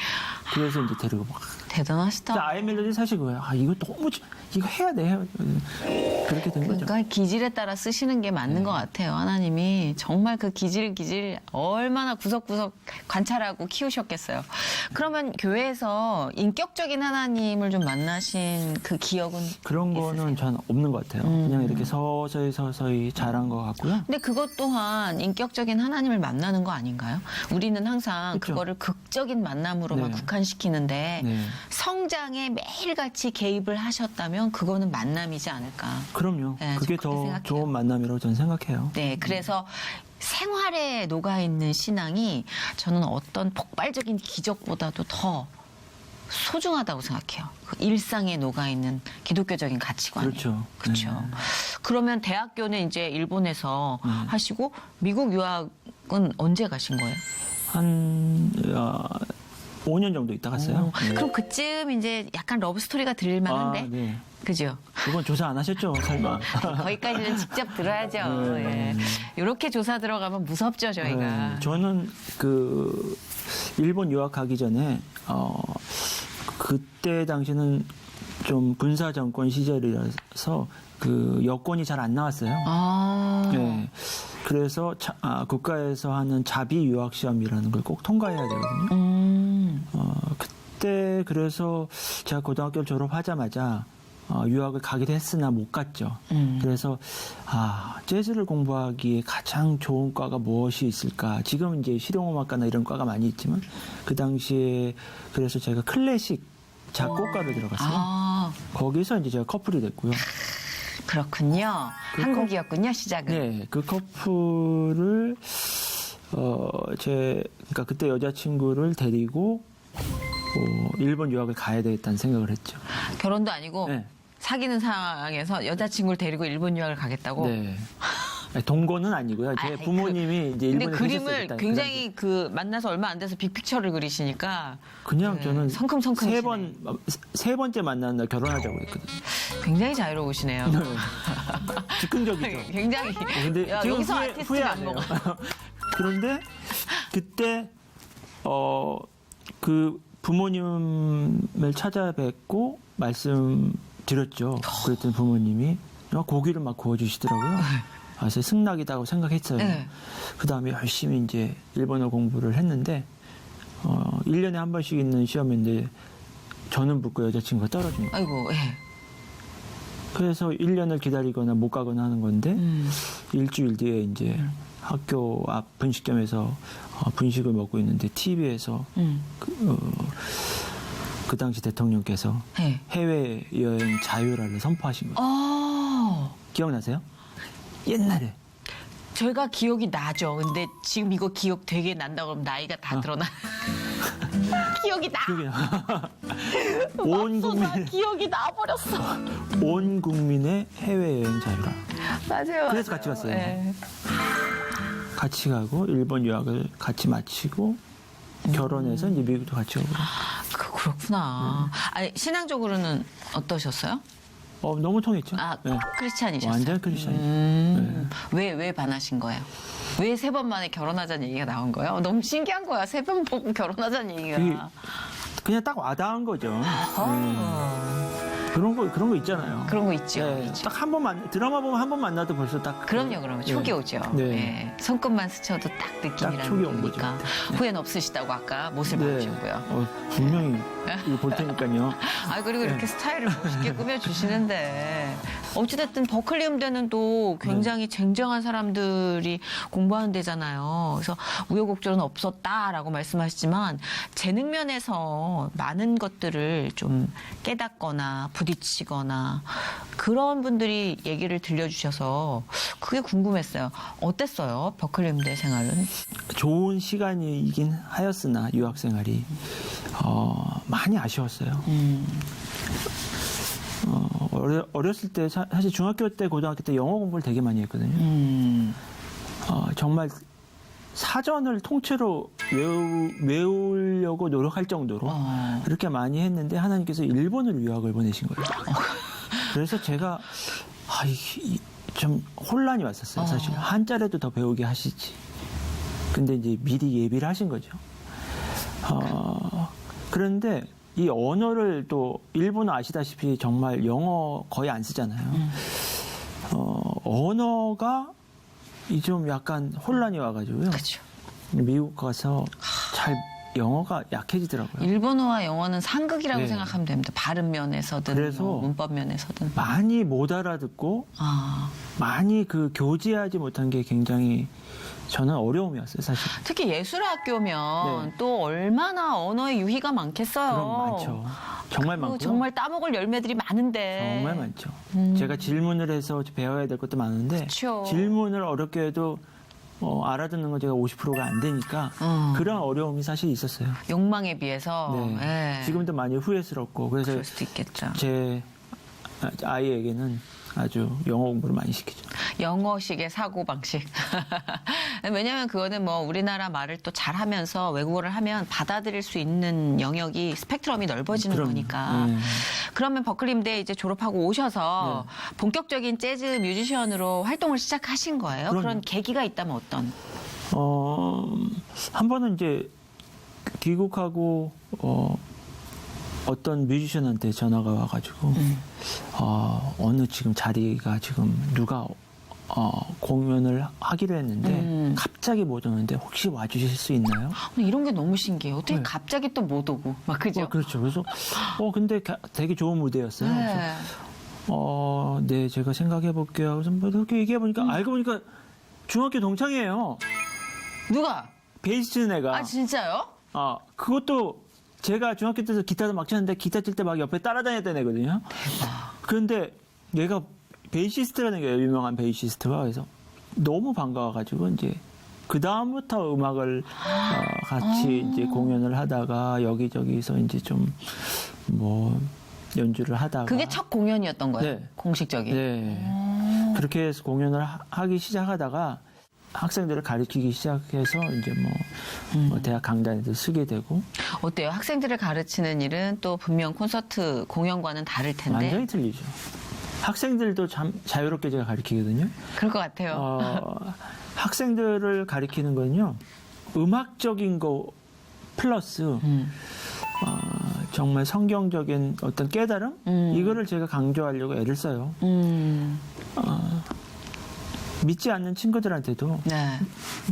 S3: 그래서 이제 데리고 막.
S1: 대단하시다.
S3: 아이 멜로디 사실 거예요. 이거 너무 이거 해야 돼. 그렇게 된 거죠.
S1: 그러니까 기질에 따라 쓰시는 게 맞는 것 같아요. 하나님이 정말 그 기질 얼마나 구석구석 관찰하고 키우셨겠어요. 그러면 교회에서 인격적인 하나님을 좀 만나신 그 기억은
S3: 그런
S1: 있으세요?
S3: 거는 전 없는 것 같아요. 그냥 이렇게 서서히 자란 것 같고요.
S1: 근데 그것 또한 인격적인 하나님을 만나는 거 아닌가요? 우리는 항상
S3: 그렇죠.
S1: 그거를 극적인 만남으로만
S3: 네.
S1: 국한시키는데
S3: 네.
S1: 성장에 매일같이 개입을 하셨다면 그거는 만남이지 않을까.
S3: 그럼요.
S1: 네,
S3: 그게
S1: 저 그렇게
S3: 더
S1: 생각해요.
S3: 좋은 만남이라고 저는 생각해요.
S1: 네, 그래서 생활에 녹아있는 신앙이 저는 어떤 폭발적인 기적보다도 더 소중하다고 생각해요. 그 일상에 녹아있는 기독교적인 가치관이.
S3: 그렇죠.
S1: 그렇죠.
S3: 네.
S1: 그러면 대학교는 이제 일본에서 하시고 미국 유학은 언제 가신 거예요?
S3: 한 5년 정도 있다 갔어요. 네.
S1: 그럼 그쯤 이제 약간 러브 스토리가 들릴 만한데,
S3: 네.
S1: 그죠?
S3: 그건 조사 안 하셨죠, 설마?
S1: 거기까지는 직접 들어야죠.
S3: 네.
S1: 이렇게 조사 들어가면 무섭죠, 저희가.
S3: 네. 저는 그 일본 유학 가기 전에 그때 당시는 좀 군사 정권 시절이라서 그 여권이 잘 안 나왔어요. 네. 그래서 국가에서 하는 자비 유학 시험이라는 걸 꼭 통과해야 되거든요. 그때 그래서 제가 고등학교를 졸업하자마자 유학을 가기도 했으나 못 갔죠. 그래서 재즈를 공부하기에 가장 좋은 과가 무엇이 있을까? 지금 이제 실용음악과나 이런 과가 많이 있지만 그 당시에 그래서 제가 클래식 작곡가를 들어갔어요. 거기서 이제 제가 커플이 됐고요.
S1: 그렇군요. 한국이었군요, 시작은.
S3: 네, 그 커플을 그러니까 그때 여자친구를 데리고 일본 유학을 가야 되겠다는 생각을 했죠.
S1: 결혼도 아니고
S3: 네.
S1: 사귀는 상황에서 여자친구를 데리고 일본 유학을 가겠다고?
S3: 네. 아니, 동거는 아니고요. 제
S1: 아니,
S3: 부모님이 이제
S1: 근데
S3: 일본에
S1: 그림을
S3: 계셨을 때
S1: 굉장히 그 만나서 얼마 안 돼서 빅픽처를 그리시니까
S3: 그냥
S1: 네,
S3: 저는
S1: 성큼성큼이시네.
S3: 세 번째 만난 날 결혼하자고 했거든요.
S1: 굉장히 자유로우시네요.
S3: 즉흥적이죠.
S1: 굉장히.
S3: 근데
S1: 야,
S3: 지금
S1: 여기서
S3: 후회
S1: 아티스트가
S3: 안
S1: 안
S3: 해요.
S1: 먹어.
S3: 그런데 그때 그 부모님을 찾아뵙고 말씀드렸죠. 그랬더니 부모님이 고기를 막 구워주시더라고요. 그래서 승낙이다고 생각했어요.
S1: 네.
S3: 그 다음에 열심히 이제 일본어 공부를 했는데 1년에 한 번씩 있는 시험인데 저는 붙고 여자친구가 떨어진 거예요.
S1: 아이고, 예.
S3: 그래서 1년을 기다리거나 못 가거나 하는 건데 일주일 뒤에 이제 학교 앞 분식점에서 분식을 먹고 있는데 TV에서 그 당시 대통령께서
S1: 네.
S3: 해외여행 자유화를 선포하신 거예요. 기억나세요? 옛날에.
S1: 제가 기억이 나죠. 근데 지금 이거 기억 되게 난다고 그러면 나이가 다 드러나. 기억이 나.
S3: 기억이 나. 온 국민,
S1: 기억이 나버렸어.
S3: 온 국민의 해외여행 자유화.
S1: 맞아요.
S3: 그래서 같이 갔어요.
S1: 네.
S3: 같이 가고 일본 유학을 같이 마치고 결혼해서 이제 미국도 같이 오고.
S1: 그렇구나. 아니, 신앙적으로는 어떠셨어요?
S3: 너무 통했죠.
S1: 아,
S3: 네.
S1: 크리스찬이셨어요?
S3: 완전 크리스찬이죠.
S1: 왜 반하신 거예요? 왜 세 번 만에 결혼하자는 얘기가 나온 거예요? 너무 신기한 거야. 세 번 보고 결혼하자는
S3: 그게
S1: 얘기가.
S3: 그냥 딱 와닿은 거죠. 그런 거 있잖아요.
S1: 그런 거 있죠.
S3: 네,
S1: 있죠.
S3: 딱 한 번만 드라마 보면 한 번 만나도 벌써 딱
S1: 그럼요. 촉이 오죠.
S3: 네.
S1: 네. 손끝만 스쳐도 딱 느낌이라는
S3: 촉이 온
S1: 거니까. 후회는 없으시다고 아까 못을 박으셨고요.
S3: 분명히 이거 볼 테니까요.
S1: 아, 그리고 이렇게 스타일을 멋있게 꾸며주시는데. 어찌됐든 버클리 음대는 또 굉장히 쟁쟁한 사람들이 공부하는 데잖아요. 그래서 우여곡절은 없었다라고 말씀하시지만 재능 면에서 많은 것들을 좀 깨닫거나 부딪히거나 그런 분들이 얘기를 들려주셔서 그게 궁금했어요. 어땠어요? 버클리 음대 생활은?
S3: 좋은 시간이긴 하였으나 유학 생활이 많이 아쉬웠어요. 어렸을 때 사실 중학교 때 고등학교 때 영어 공부를 되게 많이 했거든요. 정말 사전을 통째로 외우려고 노력할 정도로 그렇게 많이 했는데 하나님께서 일본을 유학을 보내신 거예요. 그래서 제가 좀 혼란이 왔었어요. 사실 한자라도 더 배우게 하시지. 근데 이제 미리 예비를 하신 거죠. 그런데 이 언어를 또 일본어 아시다시피 정말 영어 거의 안 쓰잖아요. 언어가 이 좀 약간 혼란이 와가지고요.
S1: 그렇죠.
S3: 미국 가서 잘 영어가 약해지더라고요.
S1: 일본어와 영어는 상극이라고
S3: 네.
S1: 생각하면 됩니다. 발음 면에서든
S3: 그래서
S1: 뭐 문법 면에서든.
S3: 많이 못 알아듣고 많이 그 교제하지 못한 게 굉장히 저는 어려움이었어요, 사실.
S1: 특히 예술학교면
S3: 네.
S1: 또 얼마나 언어의 유희가 많겠어요.
S3: 그럼 많죠. 정말 많고요.
S1: 정말 따먹을 열매들이 많은데.
S3: 정말 많죠. 제가 질문을 해서 배워야 될 것도 많은데
S1: 그쵸.
S3: 질문을 어렵게 해도 알아듣는 건 제가 50%가 안 되니까 그런 어려움이 사실 있었어요.
S1: 욕망에 비해서.
S3: 네.
S1: 예.
S3: 지금도 많이 후회스럽고 그래서
S1: 그럴 수도 있겠죠.
S3: 제 아이에게는 아주 영어 공부를 많이 시키죠.
S1: 영어식의 사고방식. 왜냐하면 그거는 뭐 우리나라 말을 또 잘하면서 외국어를 하면 받아들일 수 있는 영역이 스펙트럼이 넓어지는
S3: 그럼요.
S1: 거니까.
S3: 네.
S1: 그러면 버클리 음대 이제 졸업하고 오셔서 본격적인 재즈 뮤지션으로 활동을 시작하신 거예요?
S3: 그럼요.
S1: 그런 계기가 있다면 어떤?
S3: 한 번은 이제 귀국하고 어떤 뮤지션한테 전화가 와가지고 어느 지금 자리가 지금 누가 공연을 하기로 했는데 갑자기 못 오는데 혹시 와주실 수 있나요?
S1: 근데 이런 게 너무 신기해요. 어떻게
S3: 네.
S1: 갑자기 또 못 오고 막 그죠?
S3: 그렇죠. 그래서 근데 되게 좋은 무대였어요.
S1: 네.
S3: 그래서 네 제가 생각해 볼게요. 그래서 뭐 이렇게 얘기해 보니까 알고 보니까 중학교 동창이에요.
S1: 누가?
S3: 베이스 애가.
S1: 아 진짜요?
S3: 그것도 제가 중학교 때도 기타도 막 쳤는데 기타 칠 때 막 옆에 따라다녔던 애거든요.
S1: 대박.
S3: 그런데 얘가 베이시스트라는 게 유명한 베이시스트가 그래서 너무 반가워가지고 이제 그 다음부터 음악을 같이 이제 공연을 하다가 여기저기서 이제 좀 뭐 연주를 하다가
S1: 그게 첫 공연이었던 거예요?
S3: 네.
S1: 공식적인?
S3: 네. 그렇게 해서 공연을 하기 시작하다가 학생들을 가르치기 시작해서 이제 뭐 대학 강단에도 쓰게 되고.
S1: 어때요? 학생들을 가르치는 일은 또 분명 콘서트 공연과는 다를 텐데.
S3: 완전히 틀리죠. 학생들도 참 자유롭게 제가 가르치거든요.
S1: 그럴 것 같아요.
S3: 학생들을 가르치는 건요, 음악적인 거 플러스 정말 성경적인 어떤 깨달음? 이거를 제가 강조하려고 애를 써요. 믿지 않는 친구들한테도
S1: 네.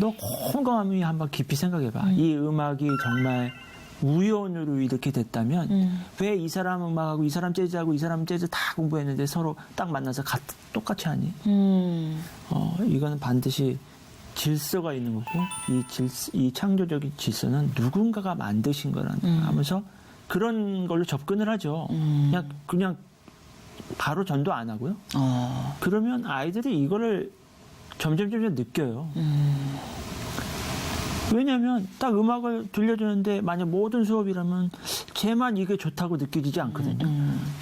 S3: 너 곰곰이 한번 깊이 생각해봐. 이 음악이 정말 우연으로 이렇게 됐다면 왜 이 사람 음악하고 이 사람 재즈하고 이 사람 재즈 다 공부했는데 서로 딱 만나서 똑같이 하니? 이거는 반드시 질서가 있는 거고 이 창조적인 질서는 누군가가 만드신 거라는 하면서 그런 걸로 접근을 하죠. 그냥 바로 전도 안 하고요. 그러면 아이들이 이거를 점점 느껴요. 왜냐하면 딱 음악을 들려주는데 만약 모든 수업이라면 쟤만 이게 좋다고 느껴지지 않거든요.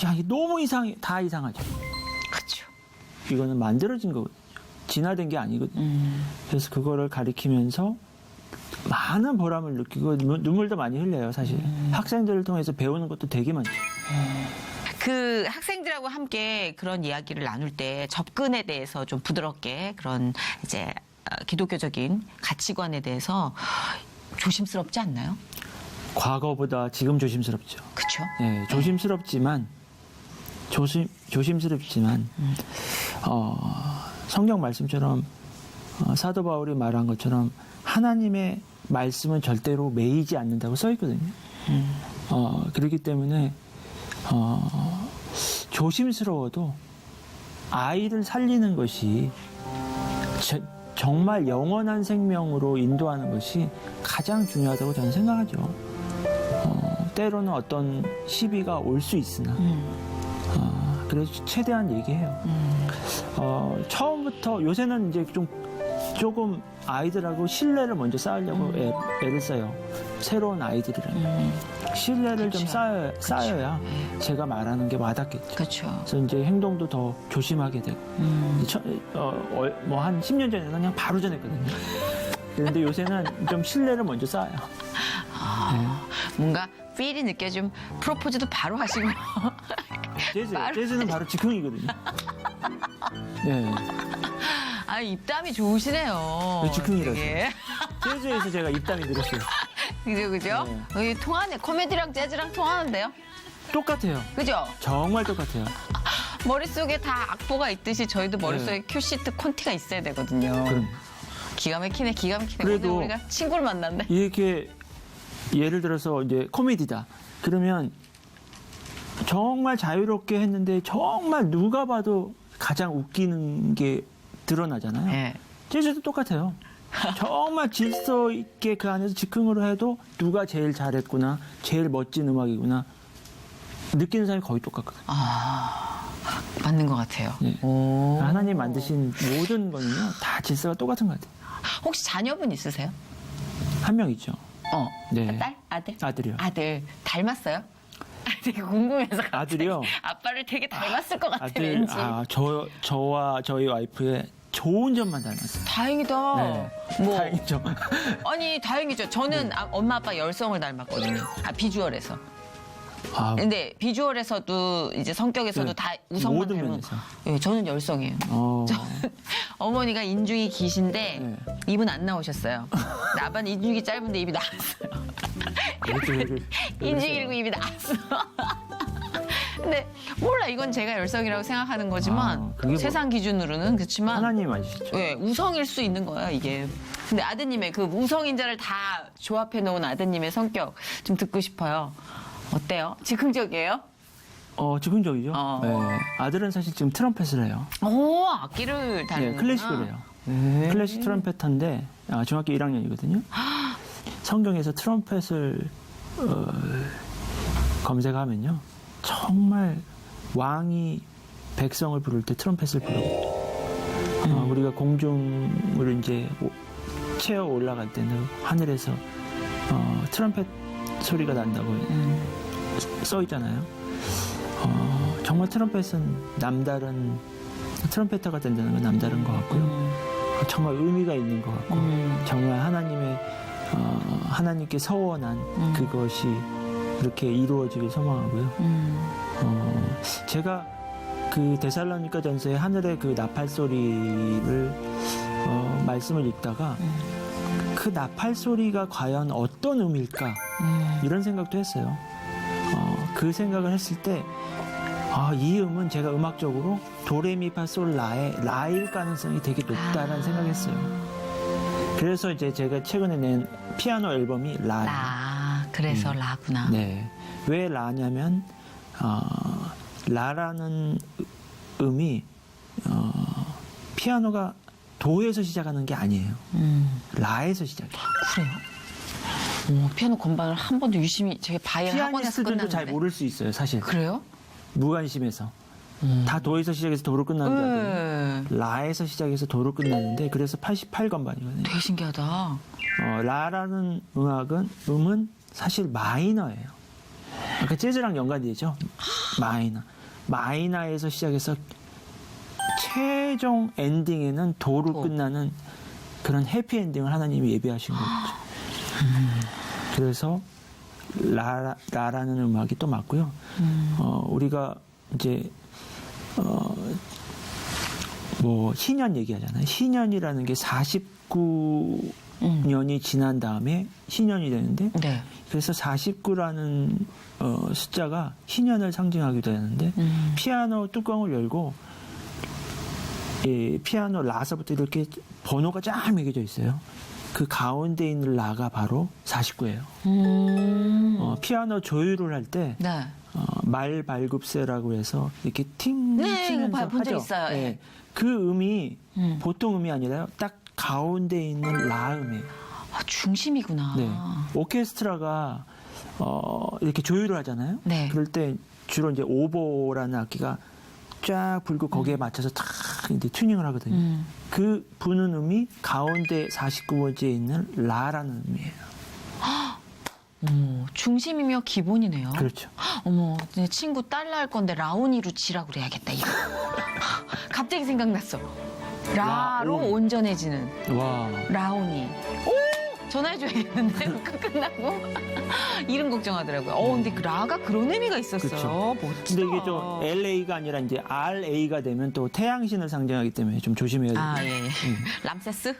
S3: 야, 이게 너무 다 이상하죠.
S1: 그렇죠.
S3: 이거는 만들어진 거거든요. 진화된 게 아니거든요. 그래서 그거를 가리키면서 많은 보람을 느끼고 눈물도 많이 흘려요, 사실. 학생들을 통해서 배우는 것도 되게 많죠.
S1: 그 학생들하고 함께 그런 이야기를 나눌 때 접근에 대해서 좀 부드럽게 그런 이제 기독교적인 가치관에 대해서 조심스럽지 않나요?
S3: 과거보다 지금 조심스럽죠.
S1: 그렇죠.
S3: 네, 조심스럽지만 성경 말씀처럼 사도 바울이 말한 것처럼 하나님의 말씀은 절대로 매이지 않는다고 써 있거든요. 그렇기 때문에 조심스러워도 아이를 살리는 것이 정말 영원한 생명으로 인도하는 것이 가장 중요하다고 저는 생각하죠. 때로는 어떤 시비가 올 수 있으나 그래서 최대한 얘기해요. 처음부터 요새는 이제 조금 아이들하고 신뢰를 먼저 쌓으려고 애를 써요. 새로운 아이들이라면. 신뢰를 좀 쌓여야 제가 말하는 게 와닿겠죠.
S1: 그렇죠.
S3: 그래서 이제 행동도 더 조심하게 되고. 뭐 한 10년 전에는 그냥 바로 전했거든요. 그런데 요새는 좀 신뢰를 먼저 쌓아요.
S1: 뭔가 필이 느껴지면 프로포즈도 바로 하시고.
S3: 재즈는 바로 즉흥이거든요. 네.
S1: 아, 입담이 좋으시네요.
S3: 네, 즉흥이라서.
S1: 되게.
S3: 재즈에서 제가 입담이 늘었어요.
S1: 그죠?
S3: 네.
S1: 여기 통하네. 코미디랑 재즈랑 통하는데요?
S3: 똑같아요.
S1: 그죠?
S3: 정말 똑같아요.
S1: 머릿속에 다 악보가 있듯이 저희도 머릿속에 큐시트 콘티가 있어야 되거든요.
S3: 그럼.
S1: 기가 막히네.
S3: 그래도
S1: 오늘 우리가 친구를 만났네.
S3: 이렇게 예를 들어서 이제 코미디다. 그러면 정말 자유롭게 했는데 정말 누가 봐도 가장 웃기는 게 드러나잖아요.
S1: 네.
S3: 재즈도 똑같아요. 정말 질서 있게 그 안에서 즉흥으로 해도 누가 제일 잘했구나, 제일 멋진 음악이구나 느끼는 사람이 거의 똑같거든요.
S1: 맞는 것 같아요.
S3: 네. 하나님 만드신 모든 거는요 다 질서가 똑같은 것 같아요.
S1: 혹시 자녀분 있으세요?
S3: 한 명 있죠. 네.
S1: 딸? 아들?
S3: 아들이요.
S1: 아들. 닮았어요? 되게 궁금해서 갑자기.
S3: 아들이요?
S1: 아빠를 되게 닮았을 것 같아,
S3: 아들,
S1: 왠지.
S3: 저와 저희 와이프의 좋은 점만 닮았어요.
S1: 다행이다.
S3: 네.
S1: 뭐.
S3: 다행이죠.
S1: 아니, 다행이죠. 저는 엄마 아빠 열성을 닮았거든요. 비주얼에서. 근데 비주얼에서도 이제 성격에서도
S3: 네.
S1: 다 우성만
S3: 모든
S1: 닮은.
S3: 면에서.
S1: 네, 저는 열성이에요. 어머니가 인중이 기신데
S3: 네.
S1: 입은 안 나오셨어요. 근데 아빠는 인중이 짧은데 입이 나왔어요. 인중이 길고 입이 나왔어. 근데 몰라, 이건 제가 열성이라고 생각하는 거지만
S3: 그게 뭐
S1: 세상 기준으로는 그렇지만
S3: 하나님 아시죠?
S1: 네, 우성일 수 있는 거예요, 이게. 근데 아드님의 그 우성인자를 다 조합해 놓은 아드님의 성격 좀 듣고 싶어요. 어때요? 즉흥적이에요?
S3: 즉흥적이죠. 네. 아들은 사실 지금 트럼펫을 해요.
S1: 오, 악기를 다루는구나.
S3: 네, 클래식을 해요. 클래식 트럼펫터인데 중학교 1학년이거든요. 성경에서 트럼펫을 검색하면요. 정말 왕이 백성을 부를 때 트럼펫을 부르고 우리가 공중을 이제 채어 올라갈 때는 하늘에서 트럼펫 소리가 난다고 써 있잖아요. 정말 트럼펫은 남다른 트럼페터가 된다는 건 남다른 것 같고요. 정말 의미가 있는 것 같고 정말 하나님께 서원한 그것이 그렇게 이루어지길 소망하고요. 제가 그 데살로니가 전서의 하늘의 그 나팔 소리를 말씀을 읽다가 그 나팔 소리가 과연 어떤 의미일까 이런 생각도 했어요. 그 생각을 했을 때 이 음은 제가 음악적으로 도레미파솔 라일 가능성이 되게 높다라는 생각했어요. 그래서 이제 제가 최근에 낸 피아노 앨범이 라예요.
S1: 그래서 라구나.
S3: 네. 왜 라냐면 라라는 음이 피아노가 도에서 시작하는 게 아니에요. 라에서 시작해요.
S1: 그래요? 피아노 건반을 한 번도 유심히 제가 바이엘 학원에서
S3: 피아니스트들도
S1: 끝났는데.
S3: 잘 모를 수 있어요, 사실.
S1: 그래요?
S3: 무관심해서. 다 도에서 시작해서 도로 끝나는 거거든요. 라에서 시작해서 도로 끝나는데 그래서 88건반이거든요.
S1: 되게 신기하다.
S3: 라라는 음은 사실 마이너예요. 그러니까 재즈랑 연관이 되죠. 마이너에서 시작해서 최종 엔딩에는 도로 끝나는 그런 해피엔딩을 하나님이 예비하신 거죠. 그래서 라라는 음악이 또 맞고요. 우리가 이제 희년 얘기하잖아요. 희년이라는 게 49년이 지난 다음에 희년이 되는데
S1: 네.
S3: 그래서 49라는 숫자가 희년을 상징하기도 하는데 피아노 뚜껑을 열고 피아노 라서부터 이렇게 번호가 쫙 매겨져 있어요. 그 가운데 있는 라가 바로 49예요. 피아노 조율을 할 때
S1: 네.
S3: 말 발급세라고 해서 이렇게 팅 치면서
S1: 본 적
S3: 하죠.
S1: 있어요.
S3: 네. 그 음이 보통 음이 아니라요. 딱 가운데 있는 라음이에요.
S1: 중심이구나.
S3: 네. 오케스트라가 이렇게 조율을 하잖아요.
S1: 네.
S3: 그럴 때 주로 이제 오보라는 악기가 쫙 불고 거기에 맞춰서 탁 이제 튜닝을 하거든요. 그 부는 음이 가운데 49번째에 있는 라라는 음이에요.
S1: 중심이며 기본이네요.
S3: 그렇죠.
S1: 어머, 내 친구 딸 낳을 건데 라오니로 치라고 그래야겠다, 이거. 갑자기 생각났어. 라로
S3: 라오니.
S1: 온전해지는
S3: 와.
S1: 라오니. 오! 전화해줘야겠는데, 끝나고. 이름 걱정하더라고요. 근데 그 라가 그런 의미가 있었어요.
S3: 그쵸.
S1: 멋지다.
S3: 근데 이게 좀 LA가 아니라 이제 RA가 되면 또 태양신을 상징하기 때문에 좀 조심해야 돼요.
S1: 예. 람세스?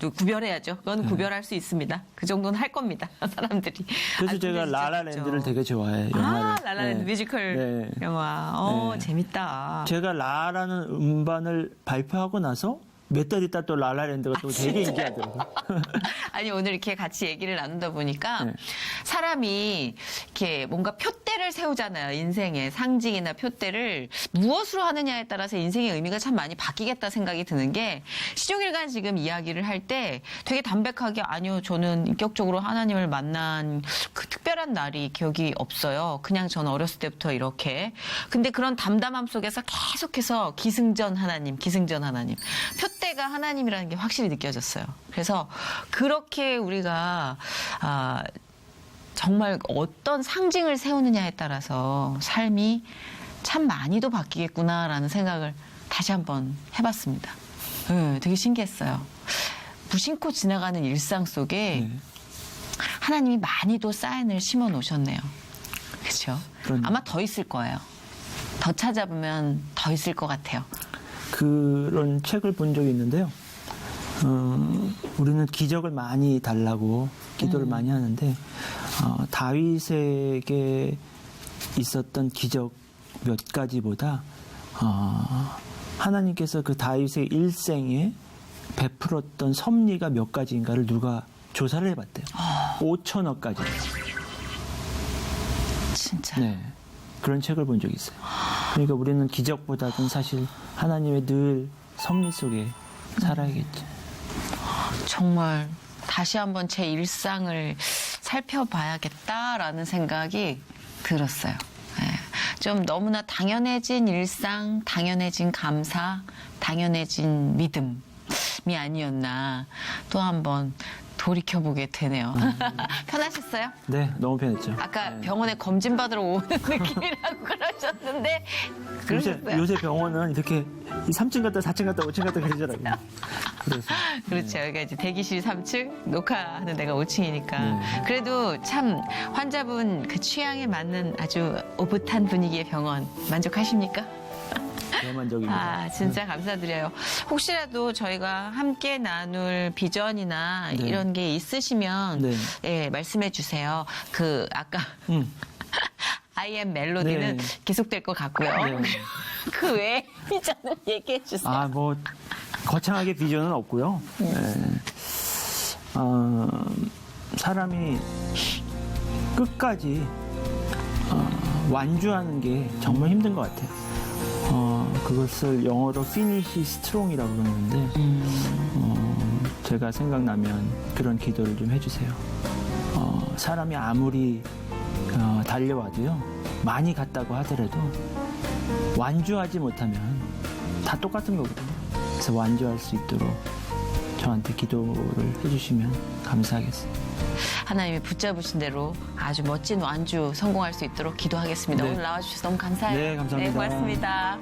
S1: 또 구별해야죠. 그건 구별할 수 있습니다. 그 정도는 할 겁니다. 사람들이.
S3: 그래서 제가 라라랜드를 되게 좋아해요. 영화를.
S1: 라라랜드
S3: 네.
S1: 뮤지컬
S3: 네.
S1: 영화.
S3: 네.
S1: 재밌다.
S3: 제가 라라는 음반을 발표하고 나서 몇 달 있다 또 라라랜드가 또 되게 인기하더라고요.
S1: 아니, 오늘 이렇게 같이 얘기를 나누다 보니까
S3: 네.
S1: 사람이 이렇게 뭔가 표대를 세우잖아요. 인생의 상징이나 표대를 무엇으로 하느냐에 따라서 인생의 의미가 참 많이 바뀌겠다 생각이 드는 게 시종일관 지금 이야기를 할 때 되게 담백하게 아니요, 저는 인격적으로 하나님을 만난 그 특별한 날이 기억이 없어요. 그냥 저는 어렸을 때부터 이렇게. 근데 그런 담담함 속에서 계속해서 기승전 하나님. 표대가 하나님이라는 게 확실히 느껴졌어요. 그래서 그렇게 우리가 정말 어떤 상징을 세우느냐에 따라서 삶이 참 많이도 바뀌겠구나라는 생각을 다시 한번 해봤습니다. 되게 신기했어요. 무심코 지나가는 일상 속에 하나님이 많이도 사인을 심어 놓으셨네요. 그렇죠? 아마 더 있을 거예요. 더 찾아보면 더 있을 것 같아요.
S3: 그런 책을 본 적이 있는데요. 우리는 기적을 많이 달라고 기도를 많이 하는데 다윗에게 있었던 기적 몇 가지보다 하나님께서 그 다윗의 일생에 베풀었던 섭리가 몇 가지인가를 누가 조사를 해봤대요. 5천억 가지.
S1: 진짜.
S3: 네. 그런 책을 본 적이 있어요. 그러니까 우리는 기적보다는 사실 하나님의 늘 섭리 속에 살아야겠죠.
S1: 정말 다시 한번 제 일상을 살펴봐야겠다라는 생각이 들었어요. 좀 너무나 당연해진 일상, 당연해진 감사, 당연해진 믿음이 아니었나 또 한번 돌이켜보게 되네요. 편하셨어요?
S3: 네, 너무 편했죠.
S1: 아까
S3: 네.
S1: 병원에 검진 받으러 오는 느낌이라고 그러셨는데 그러셨어요?
S3: 요새 병원은 이렇게 3층 갔다 4층 갔다 5층 갔다 그러더라고요. 그래서
S1: 그렇죠. 여기가 이제 대기실 3층, 녹화하는 데가 5층이니까.
S3: 네.
S1: 그래도 참 환자분 그 취향에 맞는 아주 오붓한 분위기의 병원 만족하십니까?
S3: 대만족입니다.
S1: 아, 진짜 감사드려요. 혹시라도 저희가 함께 나눌 비전이나
S3: 네.
S1: 이런 게 있으시면
S3: 네.
S1: 예, 말씀해 주세요. 그 아까 I am 멜로디는
S3: 네.
S1: 계속될 것 같고요.
S3: 네.
S1: 그 외에 비전을 얘기해 주세요.
S3: 아, 뭐 거창하게 비전은 없고요. 네. 사람이 끝까지 완주하는 게 정말 힘든 것 같아요. 그것을 영어로 finish strong이라고 그러는데 제가 생각나면 그런 기도를 좀 해주세요. 사람이 아무리 달려와도요, 많이 갔다고 하더라도 완주하지 못하면 다 똑같은 거거든요. 그래서 완주할 수 있도록 저한테 기도를 해주시면 감사하겠습니다.
S1: 하나님이 붙잡으신 대로 아주 멋진 완주 성공할 수 있도록 기도하겠습니다.
S3: 네.
S1: 오늘 나와주셔서 너무 감사해요.
S3: 네, 감사합니다.
S1: 네, 고맙습니다.